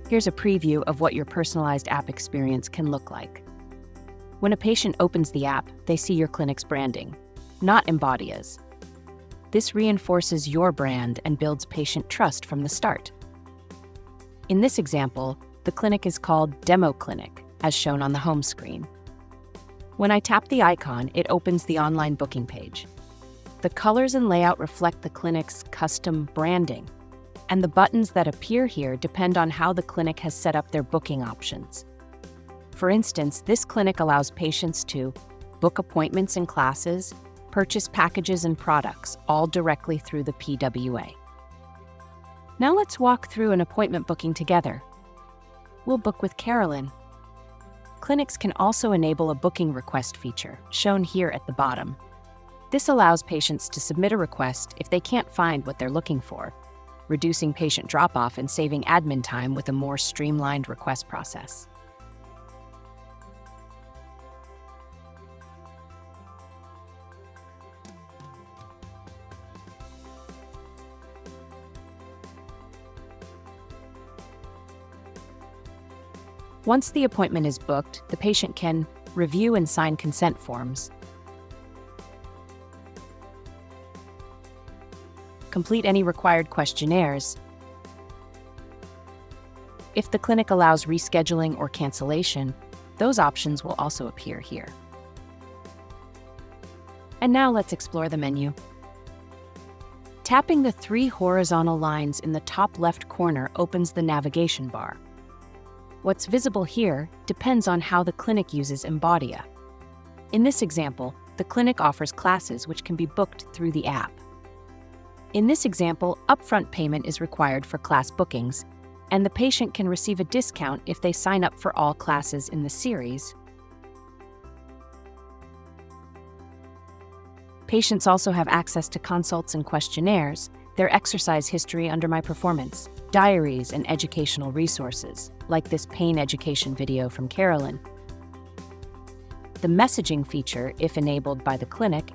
Here's a preview of what your personalized app experience can look like. When a patient opens the app, they see your clinic's branding, not Embodia's. This reinforces your brand and builds patient trust from the start. In this example, the clinic is called Demo Clinic, as shown on the home screen. When I tap the icon, it opens the online booking page. The colors and layout reflect the clinic's custom branding, and the buttons that appear here depend on how the clinic has set up their booking options. For instance, this clinic allows patients to book appointments and classes, purchase packages and products, all directly through the PWA. Now let's walk through an appointment booking together. We'll book with Carolyn. Clinics can also enable a booking request feature, shown here at the bottom. This allows patients to submit a request if they can't find what they're looking for, reducing patient drop-off and saving admin time with a more streamlined request process. Once the appointment is booked, the patient can review and sign consent forms, complete any required questionnaires. If the clinic allows rescheduling or cancellation, those options will also appear here. And now let's explore the menu. Tapping the 3 horizontal lines in the top left corner opens the navigation bar. What's visible here depends on how the clinic uses Embodia. In this example, the clinic offers classes which can be booked through the app. In this example, upfront payment is required for class bookings, and the patient can receive a discount if they sign up for all classes in the series. Patients also have access to consults and questionnaires, their exercise history under My Performance, diaries, and educational resources, like this pain education video from Carolyn. The messaging feature, if enabled by the clinic,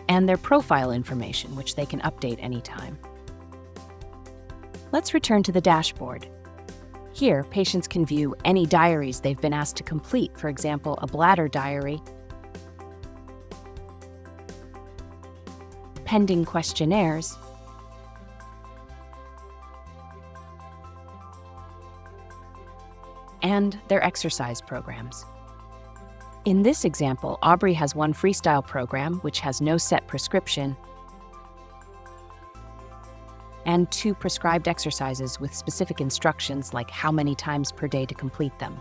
and their profile information, which they can update anytime. Let's return to the dashboard. Here, patients can view any diaries they've been asked to complete, for example, a bladder diary, pending questionnaires, and their exercise programs. In this example, Aubrey has one freestyle program, which has no set prescription, and 2 prescribed exercises with specific instructions like how many times per day to complete them.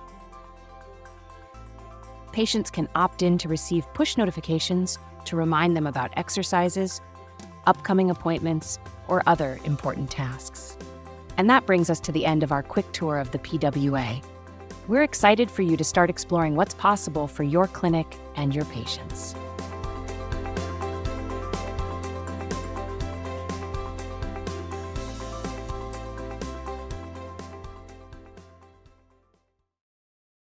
Patients can opt in to receive push notifications to remind them about exercises, upcoming appointments, or other important tasks. And that brings us to the end of our quick tour of the PWA. We're excited for you to start exploring what's possible for your clinic and your patients.